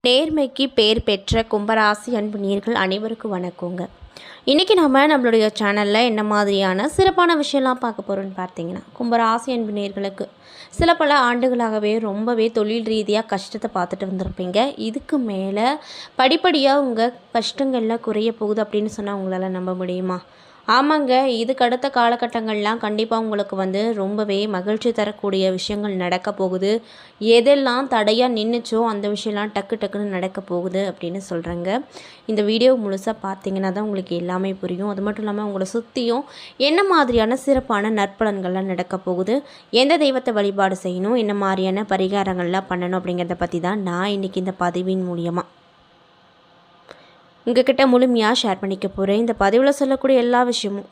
நேர்மைக்கு பேர் பெற்ற கும்பராசி அன்பு நேயர்கள் அனைவருக்கும் வணக்கங்க. இன்றைக்கி நம்மளுடைய சேனலில் என்ன மாதிரியான சிறப்பான விஷயம்லாம் பார்க்க போகிறோன்னு பார்த்தீங்கன்னா, கும்பராசி அன்பு நேயர்களுக்கு சில பல ஆண்டுகளாகவே ரொம்பவே தொழில் ரீதியாக கஷ்டத்தை பார்த்துட்டு வந்திருப்பீங்க. இதுக்கு மேலே படிப்படியாக உங்கள் கஷ்டங்கள்லாம் குறைய போகுது அப்படின்னு சொன்னால் உங்களால் நம்ப முடியுமா? ஆமாங்க, இதுக்கு அடுத்த காலகட்டங்கள்லாம் கண்டிப்பாக உங்களுக்கு ரொம்பவே மகிழ்ச்சி தரக்கூடிய விஷயங்கள் நடக்க போகுது. எதெல்லாம் தடையாக நின்றுச்சோ அந்த விஷயம்லாம் டக்கு டக்குன்னு நடக்க போகுது அப்படின்னு சொல்கிறேங்க. இந்த வீடியோ முழுசாக பார்த்தீங்கன்னா தான் உங்களுக்கு எல்லாமே புரியும். அது மட்டும் இல்லாமல் உங்களை சுற்றியும் என்ன மாதிரியான சிறப்பான நற்பலன்கள்லாம் நடக்க போகுது, எந்த தெய்வத்தை வழிபாடு செய்யணும், என்ன மாதிரியான பரிகாரங்கள்லாம் பண்ணணும் அப்படிங்கிறத பற்றி தான் நான் இன்றைக்கி இந்த பதிவின் மூலியமாக உங்ககிட்ட முழுமையாக ஷேர் பண்ணிக்க போகிறேன். இந்த பதிவில் சொல்லக்கூடிய எல்லா விஷயமும்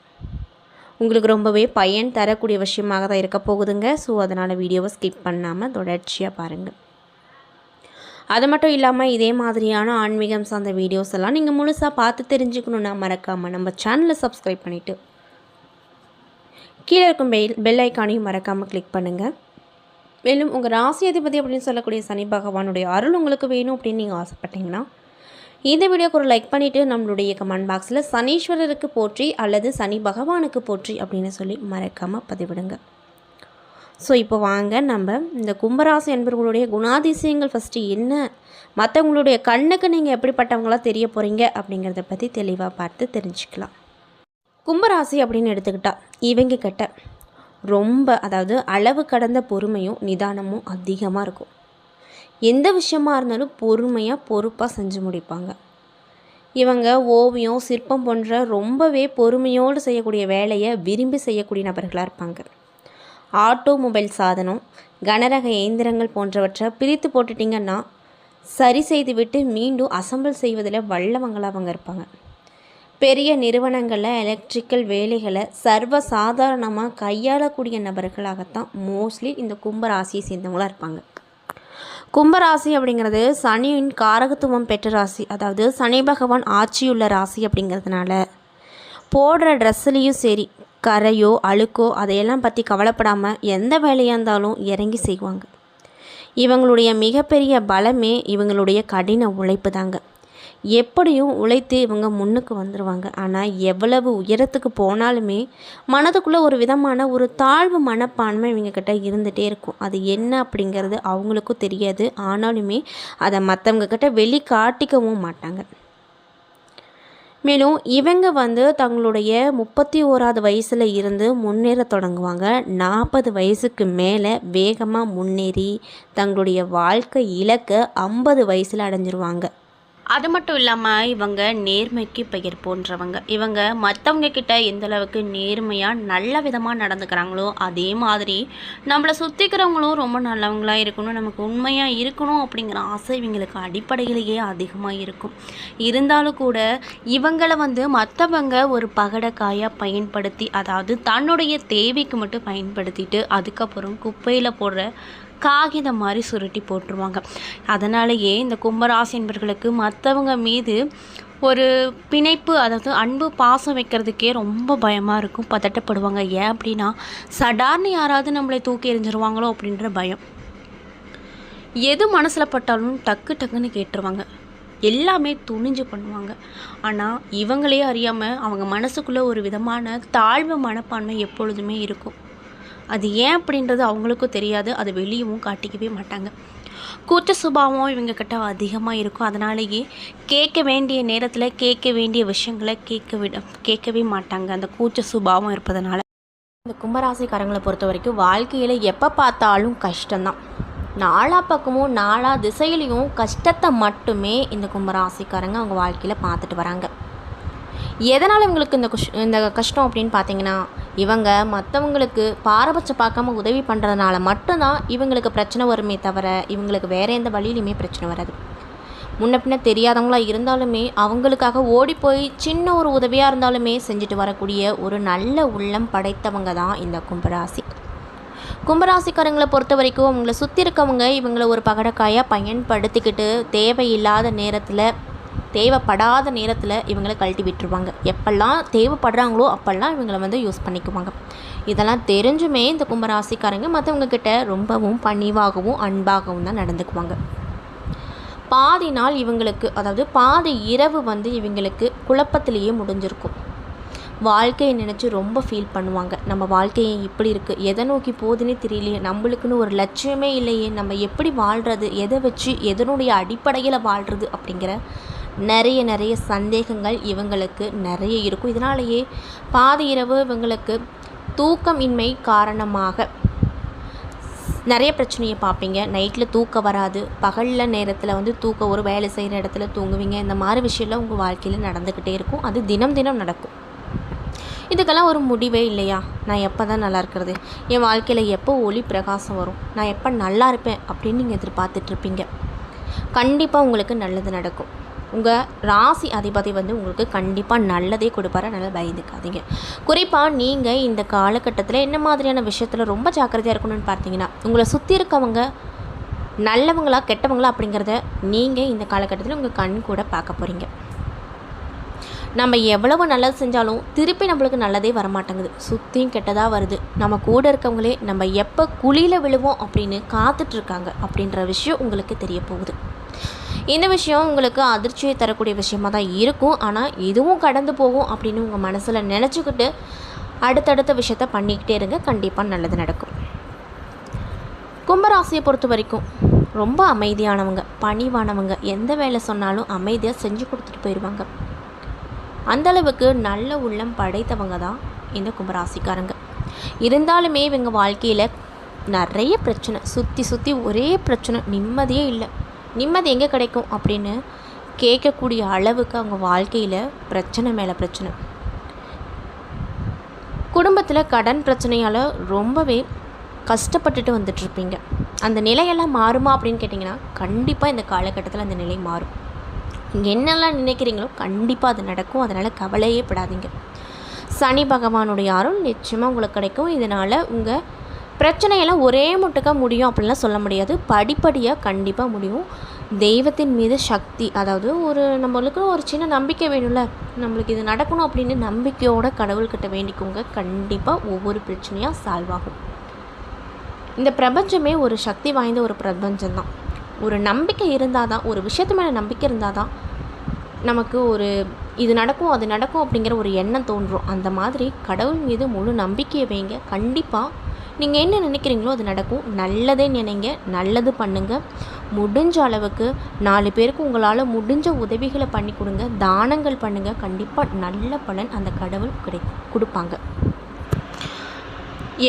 உங்களுக்கு ரொம்பவே பயன் தரக்கூடிய விஷயமாக தான் இருக்க போகுதுங்க. ஸோ அதனால் வீடியோவை ஸ்கிப் பண்ணாமல் தொடர்ச்சியாக பாருங்கள். அது மட்டும் இல்லாமல் இதே மாதிரியான ஆன்மீகம் சார்ந்த வீடியோஸ் எல்லாம் நீங்கள் முழுசாக பார்த்து தெரிஞ்சுக்கணுன்னா மறக்காமல் நம்ம சேனலை சப்ஸ்கிரைப் பண்ணிவிட்டு கீழே இருக்கும் பெல் ஐக்கானையும் மறக்காமல் கிளிக் பண்ணுங்கள். மேலும் உங்கள் ராசி அதிபதி அப்படின்னு சொல்லக்கூடிய சனி பகவானுடைய அருள் உங்களுக்கு வேணும் அப்படின்னு நீங்கள் ஆசைப்பட்டீங்கன்னா இந்த வீடியோக்கு ஒரு லைக் பண்ணிவிட்டு நம்மளுடைய கமெண்ட் பாக்ஸில் சனீஸ்வரருக்கு போற்றி அல்லது சனி பகவானுக்கு போற்றி அப்படின்னு சொல்லி மறக்காமல் பதிவிடுங்க. ஸோ இப்போ வாங்க நம்ம இந்த கும்பராசி என்பவர்களுடைய குணாதிசயங்கள் ஃபஸ்ட்டு என்ன, மற்றவங்களுடைய கண்ணுக்கு நீங்கள் எப்படிப்பட்டவங்களாக தெரிய போகிறீங்க அப்படிங்கிறத பற்றி தெளிவாக பார்த்து தெரிஞ்சுக்கலாம். கும்பராசி அப்படின்னு எடுத்துக்கிட்டால் இவங்க கிட்ட அதாவது அளவு கடந்த பொறுமையும் நிதானமும் அதிகமாக இருக்கும். எந்த விஷயமா இருந்தாலும் பொறுமையாக பொறுப்பாக செஞ்சு முடிப்பாங்க. இவங்க ஓவியம், சிற்பம் போன்ற ரொம்பவே பொறுமையோடு செய்யக்கூடிய வேலையை விரும்பி செய்யக்கூடிய நபர்களாக இருப்பாங்க. ஆட்டோமொபைல் சாதனம், கனரக இயந்திரங்கள் போன்றவற்றை பிரித்து போட்டுட்டிங்கன்னா சரி செய்து விட்டு மீண்டும் அசம்பிள் செய்வதில் வல்லவங்களாக அவங்க இருப்பாங்க. பெரிய நிறுவனங்களில் எலக்ட்ரிக்கல் வேலைகளை சர்வசாதாரணமாக கையாளக்கூடிய நபர்களாகத்தான் மோஸ்ட்லி இந்த கும்பராசியை சேர்ந்தவங்களாக இருப்பாங்க. கும்பராசி அப்படிங்கிறது சனியின் காரகத்துவம் பெற்ற ராசி, அதாவது சனி பகவான் ஆட்சியுள்ள ராசி அப்படிங்கிறதுனால போடுற ட்ரெஸ்ஸுலேயும் சரி, கரையோ அழுக்கோ அதையெல்லாம் பற்றி கவலைப்படாமல் எந்த வேலையாக இருந்தாலும் இறங்கி செய்வாங்க. இவங்களுடைய மிகப்பெரிய பலமே இவங்களுடைய கடின உழைப்பு தாங்க. எப்படியும் உழைத்து இவங்க முன்னுக்கு வந்துடுவாங்க. ஆனால் எவ்வளவு உயரத்துக்கு போனாலுமே மனதுக்குள்ளே ஒரு விதமான ஒரு தாழ்வு மனப்பான்மை இவங்கக்கிட்ட இருந்துகிட்டே இருக்கும். அது என்ன அப்படிங்கிறது அவங்களுக்கும் தெரியாது. ஆனாலுமே அதை மற்றவங்கக்கிட்ட வெளிக்காட்டிக்கவும் மாட்டாங்க. மேலும் இவங்க தங்களுடைய 31வது வயசில் இருந்து முன்னேற தொடங்குவாங்க. 40 வயசுக்கு மேலே வேகமாக முன்னேறி தங்களுடைய வாழ்க்கை இலக்கை 50 வயசில் அடைஞ்சிருவாங்க. அது மட்டும் இல்லாமல் இவங்க நேர்மைக்கு பெயர் போன்றவங்க. இவங்க மற்றவங்க கிட்ட எந்த அளவுக்கு நேர்மையாக நல்ல விதமாக நடந்துக்கிறாங்களோ அதே மாதிரி நம்மளை சுற்றிக்கிறவங்களும் ரொம்ப நல்லவங்களாக இருக்கணும், நமக்கு உண்மையாக இருக்கணும் அப்படிங்கிற ஆசை இவங்களுக்கு அடிப்படையிலேயே அதிகமாக இருக்கும். இருந்தாலும் கூட இவங்களை மற்றவங்க ஒரு பகடக்காயாக பயன்படுத்தி, அதாவது தன்னுடைய தேவைக்கு மட்டும் பயன்படுத்திட்டு அதுக்கப்புறம் குப்பையில் போடுற காகிதம் மாதிரி சுருட்டி போட்டுருவாங்க. அதனாலேயே இந்த கும்பராசி என்பவர்களுக்கு மற்றவங்க மீது ஒரு பிணைப்பு, அதாவது அன்பு பாசம் வைக்கிறதுக்கே ரொம்ப பயமாக இருக்கும், பதட்டப்படுவாங்க. ஏன் அப்படின்னா சடார்னு யாராவது நம்மளை தூக்கி எறிஞ்சிருவாங்களோ அப்படின்ற பயம். எது மனசில் பட்டாலும் டக்கு டக்குன்னு கேட்டுருவாங்க, எல்லாமே துணிஞ்சு பண்ணுவாங்க. ஆனால் இவங்களே அறியாமல் அவங்க மனசுக்குள்ளே ஒரு விதமான தாழ்வு மனப்பான்மை எப்பொழுதுமே இருக்கும். அது ஏன் அப்படின்றது அவங்களுக்கும் தெரியாது, அது வெளியவும் காட்டிக்கவே மாட்டாங்க. கூச்ச சுபாவம் இவங்கக்கிட்ட அதிகமாக இருக்கும். அதனாலேயே கேட்க வேண்டிய நேரத்தில் கேட்க வேண்டிய விஷயங்களை கேட்கவே மாட்டாங்க, அந்த கூச்ச சுபாவம் இருப்பதனால. இந்த கும்பராசிக்காரங்களை பொறுத்த வரைக்கும் வாழ்க்கையில் எப்போ பார்த்தாலும் கஷ்டம்தான். நாலா பக்கமும் நாலா திசையிலையும் கஷ்டத்தை மட்டுமே இந்த கும்பராசிக்காரங்க அவங்க வாழ்க்கையில் பார்த்துட்டு வராங்க. எதனால் இவங்களுக்கு இந்த கஷ்டம் அப்படின்னு பார்த்தீங்கன்னா, இவங்க மற்றவங்களுக்கு பாரபட்சம் பார்க்காம உதவி பண்ணுறதுனால மட்டும்தான் இவங்களுக்கு பிரச்சனை வருமே தவிர இவங்களுக்கு வேறு எந்த வழியிலுமே பிரச்சனை வராது. முன்ன பின்ன தெரியாதவங்களாக இருந்தாலுமே அவங்களுக்காக ஓடி போய் சின்ன ஒரு உதவியாக இருந்தாலுமே செஞ்சுட்டு வரக்கூடிய ஒரு நல்ல உள்ளம் படைத்தவங்க தான் இந்த கும்பராசி. கும்பராசிக்காரங்களை பொறுத்த வரைக்கும் அவங்கள சுற்றி இருக்கவங்க இவங்களை ஒரு பகடக்காயாக பயன்படுத்திக்கிட்டு தேவைப்படாத நேரத்தில் இவங்களை கழட்டி விட்டுருவாங்க. எப்பெல்லாம் தேவைப்படுறாங்களோ அப்போல்லாம் இவங்களை யூஸ் பண்ணிக்குவாங்க. இதெல்லாம் தெரிஞ்சுமே இந்த கும்பராசிக்காரங்க மற்றவங்க கிட்ட ரொம்பவும் பணிவாகவும் அன்பாகவும் தான் நடந்துக்குவாங்க. பாதி நாள் இவங்களுக்கு, அதாவது பாதி இரவு வந்து இவங்களுக்கு குழப்பத்திலேயே முடிஞ்சிருக்கும். வாழ்க்கையை நினச்சி ரொம்ப ஃபீல் பண்ணுவாங்க. நம்ம வாழ்க்கையை இப்படி இருக்குது, எதை நோக்கி போகுதுன்னே தெரியலையே, நம்மளுக்குன்னு ஒரு லட்சியமே இல்லையே, நம்ம எப்படி வாழ்கிறது, எதை வச்சு எதனுடைய அடிப்படையில் வாழ்கிறது அப்படிங்கிற நிறைய சந்தேகங்கள் இவங்களுக்கு நிறைய இருக்கும். இதனாலேயே பாதி இரவு இவங்களுக்கு தூக்கமின்மை காரணமாக நிறைய பிரச்சனையை பார்ப்பீங்க. நைட்டில் தூக்கம் வராது, பகலில் நேரத்தில் வந்து தூக்கம், ஒரு வேலை செய்கிற இடத்துல தூங்குவீங்க. இந்த மாதிரி விஷயம்லாம் உங்கள் வாழ்க்கையில் நடந்துக்கிட்டே இருக்கும். அது தினம் நடக்கும். இதுக்கெல்லாம் ஒரு முடிவே இல்லையா? நான் எப்போ தான் நல்லா இருக்கிறது, என் வாழ்க்கையில் எப்போ ஒளி பிரகாசம் வரும், நான் எப்போ நல்லா இருப்பேன் அப்படின்னு நீங்கள் எதிர்பார்த்துட்ருப்பீங்க. கண்டிப்பாக உங்களுக்கு நல்லது நடக்கும். உங்கள் ராசி அதிபதி வந்து உங்களுக்கு கண்டிப்பாக நல்லதே கொடுப்பாரு. அதனால் பயந்துக்காதீங்க. குறிப்பாக நீங்கள் இந்த காலகட்டத்தில் என்ன மாதிரியான விஷயத்தில் ரொம்ப ஜாக்கிரதையாக இருக்கணும்னு பார்த்தீங்கன்னா, உங்களை சுற்றி இருக்கவங்க நல்லவங்களா கெட்டவங்களா அப்படிங்கிறத நீங்கள் இந்த காலகட்டத்தில் உங்கள் கண் கூட பார்க்க போகிறீங்க. நம்ம எவ்வளவு நல்லது செஞ்சாலும் திருப்பி நம்மளுக்கு நல்லதே வரமாட்டேங்குது, சுற்றியும் கெட்டதாக வருது. நம்ம கூட இருக்கவங்களே நம்ம எப்போ குழியில் விழுவோம் அப்படின்னு காத்துட்ருக்காங்க அப்படின்ற விஷயம் உங்களுக்கு தெரிய போகுது. இந்த விஷயம் உங்களுக்கு அதிர்ச்சியை தரக்கூடிய விஷயமாக தான் இருக்கும். ஆனால் இதுவும் கடந்து போகும் அப்படின்னு உங்கள் மனசில் நினச்சிக்கிட்டு அடுத்தடுத்த விஷயத்த பண்ணிக்கிட்டே இருங்க. கண்டிப்பாக நல்லது நடக்கும். கும்பராசியை பொறுத்த வரைக்கும் ரொம்ப அமைதியானவங்க, பணிவானவங்க. எந்த வேலை சொன்னாலும் அமைதியாக செஞ்சு கொடுத்துட்டு போயிடுவாங்க. அந்தளவுக்கு நல்ல உள்ளம் படைத்தவங்க தான் இந்த கும்பராசிக்காரங்க. இருந்தாலுமே இவங்க வாழ்க்கையில் நிறைய பிரச்சனை, சுற்றி ஒரே பிரச்சனை, நிம்மதியே இல்லை. நிம்மதி எங்கே கிடைக்கும் அப்படின்னு கேட்கக்கூடிய அளவுக்கு அவங்க வாழ்க்கையில் பிரச்சனை மேலே பிரச்சனை. குடும்பத்தில் கடன் பிரச்சனையால் ரொம்பவே கஷ்டப்பட்டுட்டு வந்துட்டுருப்பீங்க. அந்த நிலையெல்லாம் மாறுமா அப்படின்னு கேட்டிங்கன்னா கண்டிப்பாக இந்த காலகட்டத்தில் அந்த நிலை மாறும். நீங்கள் என்னெல்லாம் நினைக்கிறீங்களோ கண்டிப்பாக அது நடக்கும். அதனால் கவலையே படாதீங்க. சனி பகவானுடைய அருள் நிச்சயமாக உங்களுக்கு கிடைக்கும். இதனால் உங்கள் பிரச்சனையெல்லாம் ஒரே முட்டுக்காக முடியும் அப்படின்லாம் சொல்ல முடியாது. படிப்படியாக கண்டிப்பாக முடியும். தெய்வத்தின் மீது சக்தி, அதாவது நம்மளுக்கு ஒரு சின்ன நம்பிக்கை வேணும்ல, நம்மளுக்கு இது நடக்கணும் அப்படின்னு நம்பிக்கையோட கடவுள்கிட்ட வேண்டிக்கோங்க. கண்டிப்பாக ஒவ்வொரு பிரச்சனையாக சால்வ் ஆகும். இந்த பிரபஞ்சமே ஒரு சக்தி வாய்ந்த ஒரு பிரபஞ்சம்தான். ஒரு நம்பிக்கை இருந்தால் தான், ஒரு விஷயத்து மேலே நம்பிக்கை இருந்தால் தான் நமக்கு இது நடக்கும் அது நடக்கும் அப்படிங்கிற ஒரு எண்ணம் தோன்றும். அந்த மாதிரி கடவுள் மீது முழு நம்பிக்கையை வைங்க. கண்டிப்பாக நீங்கள் என்ன நினைக்கிறீங்களோ அது நடக்கும். நல்லதே நினைங்க, நல்லது பண்ணுங்கள். முடிஞ்ச அளவுக்கு 4 பேருக்கு உங்களால் முடிஞ்ச உதவிகளை பண்ணி கொடுங்க, தானங்கள் பண்ணுங்கள். கண்டிப்பாக நல்ல பலன் அந்த கடவுள் கொடுப்பாங்க.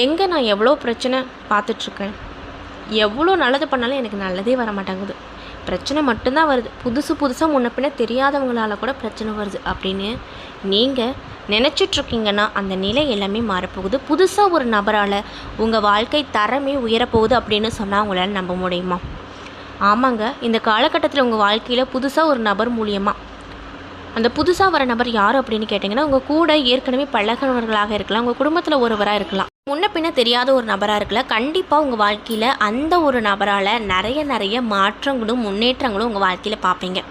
எங்கே நான் எவ்வளோ பிரச்சனை பார்த்துட்ருக்கேன், எவ்வளோ நல்லது பண்ணாலும் எனக்கு நல்லதே வர மாட்டேங்குது, பிரச்சனை மட்டும்தான் வருது, புதுசாக முன்ன பின்ன தெரியாதவங்களால் கூட பிரச்சனை வருது அப்படின்னு நீங்கள் நினச்சிட்ருக்கீங்கன்னா அந்த நிலை எல்லாமே மாறப்போகுது. புதுசாக ஒரு நபரால் உங்கள் வாழ்க்கை தரமே உயரப்போகுது அப்படின்னு சொன்னால் உங்களால் நம்ப முடியுமா? ஆமாங்க, இந்த காலகட்டத்தில் உங்கள் வாழ்க்கையில் புதுசாக ஒரு நபர் மூலியமாக, அந்த புதுசாக வர நபர் யார் அப்படின்னு கேட்டிங்கன்னா உங்கள் கூட ஏற்கனவே பழகினவர்களாக இருக்கலாம், உங்கள் குடும்பத்தில் ஒருவராக இருக்கலாம், முன்ன பின்ன தெரியாத ஒரு நபராக இருக்கலாம். கண்டிப்பாக உங்கள் வாழ்க்கையில் அந்த ஒரு நபரால் நிறைய மாற்றங்களும் முன்னேற்றங்களும் உங்கள் வாழ்க்கையில் பார்ப்பீங்க.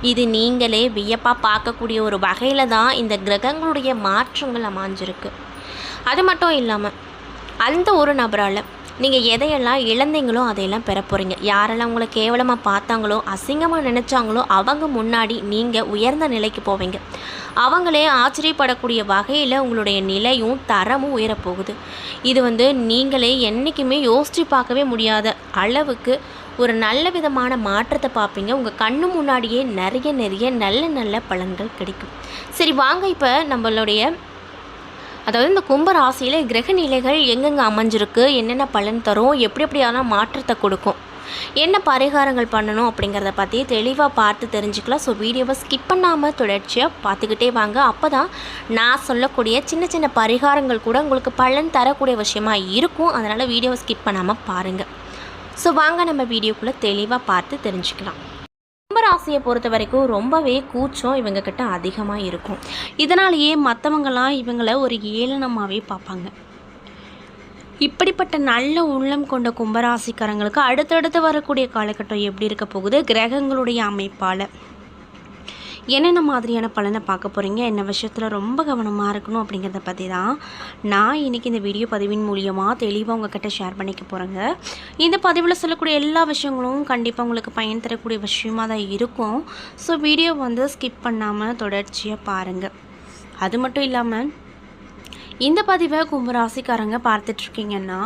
இது நீங்களே வியப்பாக பார்க்கக்கூடிய ஒரு வகையில் தான் இந்த கிரகங்களுடைய மாற்றங்கள் அமைஞ்சிருக்கு. அது மட்டும் இல்லாமல் அந்த ஒரு நபரால் நீங்கள் எதையெல்லாம் இழந்தீங்களோ அதையெல்லாம் பெற போகிறீங்க. யாரெல்லாம் உங்களை கேவலமாக பார்த்தாங்களோ, அசிங்கமாக நினச்சாங்களோ, அவங்க முன்னாடி நீங்கள் உயர்ந்த நிலைக்கு போவீங்க. அவங்களே ஆச்சரியப்படக்கூடிய வகையில் உங்களுடைய நிலையும் தரமும் உயரப்போகுது. இது நீங்களே என்றைக்குமே யோசித்து பார்க்கவே முடியாத அளவுக்கு ஒரு நல்ல விதமான மாற்றத்தை பார்ப்பீங்க. உங்கள் கண்ணு முன்னாடியே நிறைய நல்ல பலன்கள் கிடைக்கும். சரி வாங்க, இப்போ நம்மளுடைய அதாவது இந்த கும்ப ராசியில் கிரக நிலைகள் எங்கெங்கே அமைஞ்சிருக்கு, என்னென்ன பலன் தரும், எப்படியான மாற்றத்தை கொடுக்கும், என்ன பரிகாரங்கள் பண்ணணும் அப்படிங்கிறத பற்றி தெளிவாக பார்த்து தெரிஞ்சுக்கலாம். ஸோ வீடியோவை ஸ்கிப் பண்ணாமல் தொடர்ச்சியாக பார்த்துக்கிட்டே வாங்க. அப்போ தான் நான் சொல்லக்கூடிய சின்ன பரிகாரங்கள் கூட உங்களுக்கு பலன் தரக்கூடிய விஷயமா இருக்கும். அதனால் வீடியோவை ஸ்கிப் பண்ணாமல் பாருங்கள். ஸோ வாங்க நம்ம வீடியோக்குள்ளே தெளிவாக பார்த்து தெரிஞ்சுக்கலாம். கும்பராசியை பொறுத்த வரைக்கும் ரொம்பவே கூச்சம் இவங்கக்கிட்ட அதிகமாக இருக்கும். இதனாலேயே மற்றவங்களாம் இவங்களை ஒரு ஏளனமாகவே பார்ப்பாங்க. இப்படிப்பட்ட நல்ல உள்ளம் கொண்ட கும்பராசிக்காரங்களுக்கு அடுத்தடுத்து வரக்கூடிய காலகட்டம் எப்படி இருக்க போகுது, கிரகங்களுடைய அமைப்பால் என்னென்ன மாதிரியான பலனை பார்க்க போகிறீங்க, என்ன விஷயத்தில் ரொம்ப கவனமாக இருக்கணும் அப்படிங்கிறத பற்றி தான் நான் இன்றைக்கி இந்த வீடியோ பதிவின் மூலியமாக தெளிவாக உங்கள்கிட்ட ஷேர் பண்ணிக்க போகிறேங்க. இந்த பதிவில் சொல்லக்கூடிய எல்லா விஷயங்களும் கண்டிப்பாக உங்களுக்கு பயன் தரக்கூடிய விஷயமாக தான் இருக்கும். ஸோ வீடியோ ஸ்கிப் பண்ணாமல் தொடர்ச்சியாக பாருங்கள். அது மட்டும் இல்லாமல் இந்த பதிவை கும்பராசிக்காரங்க பார்த்துட்ருக்கீங்கன்னா,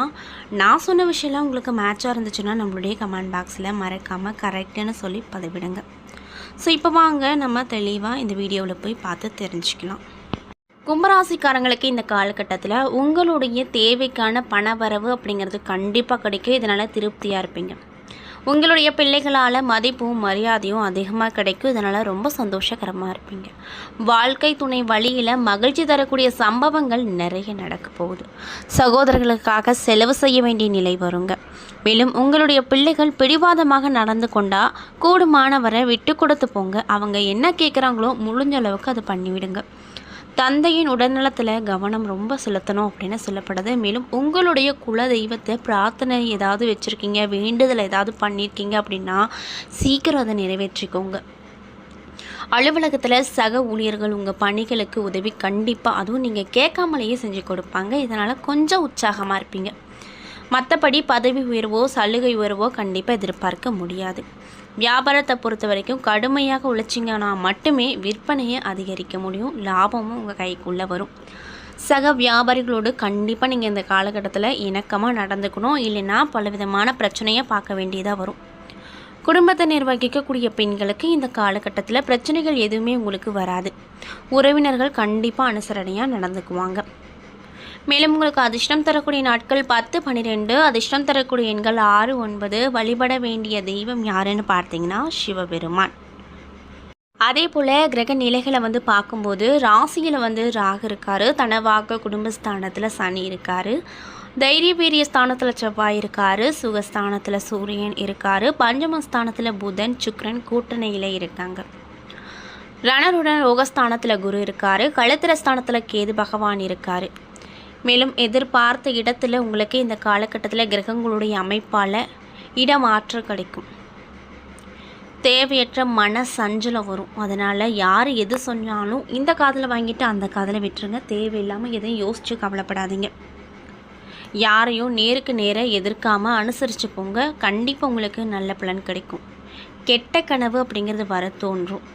நான் சொன்ன விஷயம்லாம் உங்களுக்கு மேட்சாக இருந்துச்சுன்னா நம்மளுடைய கமெண்ட் பாக்ஸில் மறக்காமல் கரெக்டுன்னு சொல்லி பதிவிடுங்க. ஸோ இப்போ வாங்க நம்ம தெளிவாக இந்த வீடியோவில் போய் பார்த்து தெரிஞ்சுக்கலாம். கும்பராசிக்காரங்களுக்கு இந்த காலகட்டத்தில் உங்களுடைய தேவைக்கான பண வரவு அப்படிங்கிறது கண்டிப்பாக கிடைக்கும். இதனால் திருப்தியாக இருப்பீங்க. உங்களுடைய பிள்ளைகளால் மதிப்பும் மரியாதையும் அதிகமாக கிடைக்கும். இதனால் ரொம்ப சந்தோஷகரமாக இருப்பீங்க. வாழ்க்கை துணை வழியில் மகிழ்ச்சி தரக்கூடிய சம்பவங்கள் நிறைய நடக்க போகுது. சகோதரர்களுக்காக செலவு செய்ய வேண்டிய நிலை வருங்க. மேலும் உங்களுடைய பிள்ளைகள் பிடிவாதமாக நடந்து கொண்டால் கூடுமானவரை விட்டு கொடுத்து போங்க. அவங்க என்ன கேட்குறாங்களோ முடிஞ்ச அளவுக்கு அதை பண்ணிவிடுங்க. தந்தையின் உடல்நலத்தில் கவனம் ரொம்ப செலுத்தணும் அப்படின்னு சொல்லப்படுது. மேலும் உங்களுடைய குல தெய்வத்தை பிரார்த்தனை ஏதாவது வச்சுருக்கீங்க, வேண்டுதல் ஏதாவது பண்ணியிருக்கீங்க அப்படின்னா சீக்கிரம் அதை நிறைவேற்றிக்கோங்க. அலுவலகத்தில் சக ஊழியர்கள் உங்கள் பணிகளுக்கு உதவி கண்டிப்பாக, அதுவும் நீங்கள் கேட்காமலேயே செஞ்சு கொடுப்பாங்க. இதனால் கொஞ்சம் உற்சாகமாக இருப்பீங்க. மற்றபடி பதவி உயர்வோ சலுகை உயர்வோ கண்டிப்பாக எதிர்பார்க்க முடியாது. வியாபாரத்தை பொறுத்த வரைக்கும் கடுமையாக உழைச்சிங்கன்னா மட்டுமே விற்பனையை அதிகரிக்க முடியும். லாபமும் உங்கள் கைக்குள்ளே வரும். சக வியாபாரிகளோடு கண்டிப்பாக நீங்கள் இந்த காலகட்டத்தில் இணக்கமாக நடந்துக்கணும். இல்லைன்னா பலவிதமான பிரச்சனையை பார்க்க வேண்டியதாக வரும். குடும்பத்தை நிர்வகிக்கக்கூடிய பெண்களுக்கு இந்த காலகட்டத்தில் பிரச்சனைகள் எதுவுமே உங்களுக்கு வராது. உறவினர்கள் கண்டிப்பாக அனுசரணையாக நடந்துக்குவாங்க. மேலும் உங்களுக்கு அதிர்ஷ்டம் தரக்கூடிய நாட்கள் 10, 12. அதிர்ஷ்டம் தரக்கூடிய எண்கள் 6, 9. வழிபட வேண்டிய தெய்வம் யாருன்னு பார்த்தீங்கன்னா சிவபெருமான். அதே போல் கிரக நிலைகளை பார்க்கும்போது ராசியில் ராகு இருக்கார். தனவாக்க குடும்பஸ்தானத்தில் சனி இருக்கார். தைரிய வீரிய ஸ்தானத்தில் செவ்வாய் இருக்கார். சுகஸ்தானத்தில் சூரியன் இருக்கார். பஞ்சமஸ்தானத்தில் புதன் சுக்கிரன் கூட்டணியில் இருக்காங்க. ரணருடன் ரோகஸ்தானத்தில் குரு இருக்கார். களத்திர ஸ்தானத்தில் கேது பகவான் இருக்கார். மேலும் எதிர்பார்த்த இடத்துல உங்களுக்கு இந்த காலகட்டத்தில் கிரகங்களுடைய அமைப்பால் இடமாற்றம் கிடைக்கும். தேவையற்ற மன சஞ்சலம் வரும். அதனால் யார் எது சொன்னாலும் இந்த காதில் வாங்கிட்டு அந்த காதில் விட்டுருங்க. தேவையில்லாமல் எதையும் யோசித்து கவலைப்படாதீங்க. யாரையும் நேருக்கு நேராக எதிர்க்காமல் அனுசரித்து போங்க. கண்டிப்பாக உங்களுக்கு நல்ல பலன் கிடைக்கும். கெட்ட கனவு அப்படிங்கிறது வர தோன்றும்.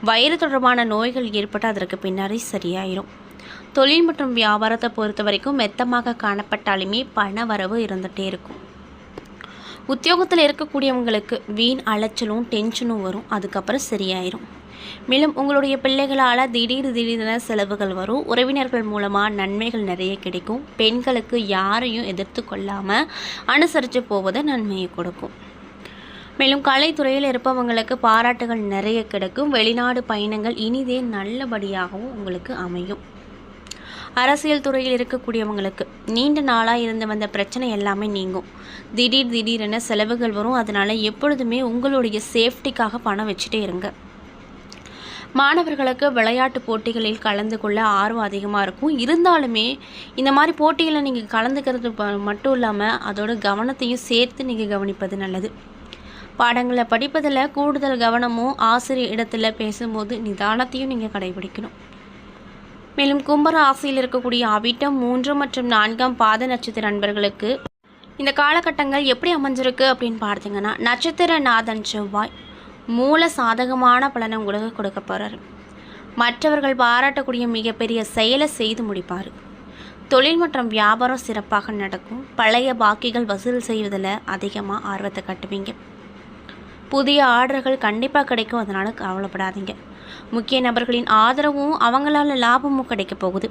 வயிறு தொடர்பான நோய்கள் ஏற்பட்டு அதற்கு பின்னாடி சரியாயிரும். தொழில் மற்றும் வியாபாரத்தை பொறுத்த வரைக்கும் மெத்தமாக காணப்பட்டாலுமே பண வரவு இருந்துகிட்டே இருக்கும். உத்தியோகத்தில் இருக்கக்கூடியவங்களுக்கு வீண் அலைச்சலும் டென்ஷனும் வரும். அதுக்கப்புறம் சரியாயிரும். மேலும் உங்களுடைய பிள்ளைகளால் திடீரென செலவுகள் வரும். உறவினர்கள் மூலமாக நன்மைகள் நிறைய கிடைக்கும். பெண்களுக்கு யாரையும் எதிர்த்து கொள்ளாமல் அனுசரித்து போவது நன்மையை கொடுக்கும். மேலும் கலைத்துறையில் இருப்பவங்களுக்கு பாராட்டுகள் நிறைய கிடைக்கும். வெளிநாடு பயணங்கள் இனிதே நல்லபடியாகவும் உங்களுக்கு அமையும். அரசியல் துறையில் இருக்கக்கூடியவங்களுக்கு நீண்ட நாளாக இருந்து வந்த பிரச்சனை எல்லாமே நீங்கும். திடீரென செலவுகள் வரும். அதனால் எப்பொழுதுமே உங்களுடைய சேஃப்டிக்காக பணம் வச்சுட்டே இருங்க. மாணவர்களுக்கு விளையாட்டு போட்டிகளில் கலந்து கொள்ள ஆர்வம் அதிகமாக இருக்கும். இருந்தாலுமே இந்த மாதிரி போட்டிகளில் நீங்கள் கலந்துக்கிறது மட்டும் இல்லாமல் அதோட கவனத்தையும் சேர்த்து நீங்கள் கவனிப்பது நல்லது. பாடங்களை படிப்பதில் கூடுதல் கவனமும் ஆசிரியர் இடத்துல பேசும்போது நிதானத்தையும் நீங்கள் கடைபிடிக்கணும். மேலும் கும்பராசியில் இருக்கக்கூடிய அவிட்டம் 3 மற்றும் 4ஆம் பாத நட்சத்திர நண்பர்களுக்கு இந்த காலகட்டங்கள் எப்படி அமைஞ்சிருக்கு அப்படின்னு பார்த்தீங்கன்னா, நட்சத்திர நாதன் செவ்வாய் மூல சாதகமான பலனை உங்களுக்கு கொடுக்க போகிறார். மற்றவர்கள் பாராட்டக்கூடிய மிகப்பெரிய செயலை செய்து முடிப்பார். தொழில் மற்றும் வியாபாரம் சிறப்பாக நடக்கும். பழைய பாக்கிகள் வசூல் செய்வதில் அதிகமாக ஆர்வத்தை காட்டுவீங்க. புதிய ஆர்டர்கள் கண்டிப்பாக கிடைக்கும். அதனால் கவலைப்படாதீங்க. முக்கிய நபர்களின் ஆதரவும் அவங்களால லாபமும் கிடைக்க போகுது.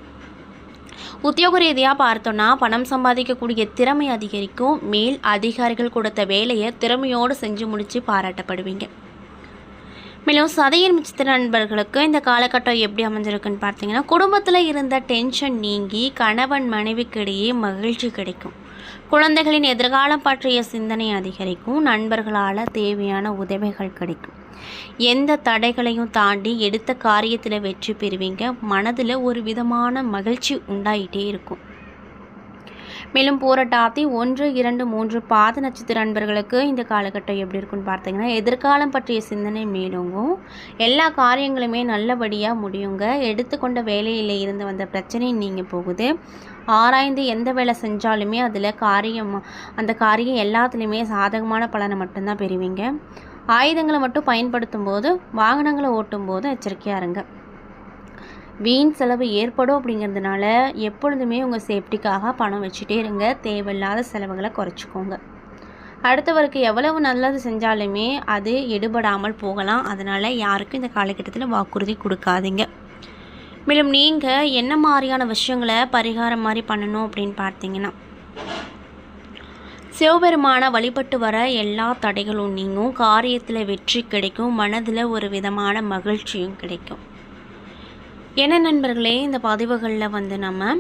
உத்தியோக ரீதியாக பார்த்தோன்னா பணம் சம்பாதிக்கக்கூடிய திறமை அதிகரிக்கும். மேல் அதிகாரிகள் கொடுத்த வேலையை திறமையோடு செஞ்சு முடித்து பாராட்டப்படுவீங்க. மேலும் சதையின் நட்சத்திர நண்பர்களுக்கு இந்த காலகட்டம் எப்படி அமைஞ்சிருக்குன்னு பார்த்தீங்கன்னா, குடும்பத்தில் இருந்த டென்ஷன் நீங்கி கணவன் மனைவிக்கு இடையே மகிழ்ச்சி கிடைக்கும். குழந்தைகளின் எதிர்காலம் பற்றிய சிந்தனை அதிகரிக்கும். நண்பர்களால் தேவையான உதவிகள் கிடைக்கும். எந்த தடைகளையும் தாண்டி எடுத்த காரியத்தில் வெற்றி பெறுவீங்க. மனதில் ஒரு விதமான மகிழ்ச்சி உண்டாயிட்டே இருக்கும். மேலும் பூரட்டாதி 1, 2, 3 பாத நட்சத்திர அன்பர்களுக்கு இந்த காலகட்டம் எப்படி இருக்குன்னு பார்த்தீங்கன்னா, எதிர்காலம் பற்றிய சிந்தனை மேலோங்கும். எல்லா காரியங்களுமே நல்லபடியாக முடியுங்க. எடுத்துக்கொண்ட வேலையில் இருந்து வந்த பிரச்சனை நீங்க போகுது. ஆராய்ந்து எந்த வேலை செஞ்சாலுமே அதில் அந்த காரியம் எல்லாத்துலேயுமே சாதகமான பலனை மட்டும்தான் பெறுவீங்க. ஆயுதங்களை மட்டும் பயன்படுத்தும் போது, வாகனங்களை ஓட்டும் போது எச்சரிக்கையாக இருங்க. வீண் செலவு ஏற்படும் அப்படிங்கிறதுனால எப்பொழுதுமே உங்கள் சேஃப்டிக்காக பணம் வச்சுட்டே இருங்க. தேவையில்லாத செலவுகளை குறைச்சிக்கோங்க. அடுத்தவருக்கு எவ்வளவு நல்லது செஞ்சாலுமே அது எடுபடாமல் போகலாம். அதனால் யாருக்கும் இந்த காலகட்டத்தில் வாக்குறுதி கொடுக்காதீங்க. மேலும் நீங்கள் என்ன மாதிரியான விஷயங்களை பரிகாரம் மாதிரி பண்ணணும் அப்படின்னு பார்த்தீங்கன்னா, சிவபெருமான வழிபட்டு வர எல்லா தடைகளும் நீங்கும். காரியத்தில் வெற்றி கிடைக்கும். மனதில் ஒரு விதமான மகிழ்ச்சியும் கிடைக்கும். என்ன நண்பர்களே, இந்த பதிவுகளில் நம்ம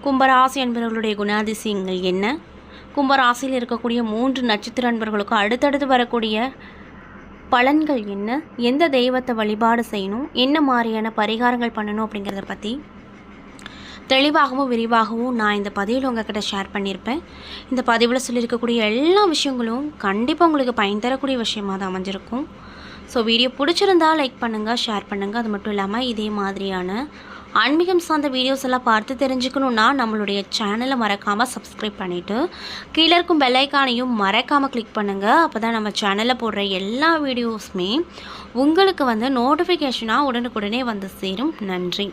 கும்பராசி அன்பர்களுடைய குணாதிசயங்கள் என்ன, கும்பராசியில் இருக்கக்கூடிய 3 நட்சத்திர அன்பர்களுக்கும் அடுத்தடுத்து வரக்கூடிய பலன்கள் என்ன, எந்த தெய்வத்தை வழிபாடு செய்யணும், என்ன மாதிரியான பரிகாரங்கள் பண்ணணும் அப்படிங்கிறத பற்றி தெளிவாகவும் விரிவாகவும் நான் இந்த பதிவில் உங்கள்கிட்ட ஷேர் பண்ணியிருப்பேன். இந்த பதிவில் சொல்லியிருக்கக்கூடிய எல்லா விஷயங்களும் கண்டிப்பாக உங்களுக்கு பயன் தரக்கூடிய விஷயமாக தான் அமைஞ்சிருக்கும். ஸோ வீடியோ பிடிச்சிருந்தா லைக் பண்ணுங்கள், ஷேர் பண்ணுங்கள். அது மட்டும் இல்லாமல் இதே மாதிரியான ஆன்மீகம் சார்ந்த வீடியோஸ் எல்லாம் பார்த்து தெரிஞ்சுக்கணுன்னா நம்மளுடைய சேனலை மறக்காமல் சப்ஸ்கிரைப் பண்ணிவிட்டு கீழே இருக்கும் பெல் ஐக்கானையும் மறக்காமல் கிளிக் பண்ணுங்கள். அப்போ தான் நம்ம சேனலில் போடுற எல்லா வீடியோஸுமே உங்களுக்கு நோட்டிஃபிகேஷனாக உடனுக்குடனே வந்து சேரும். நன்றி.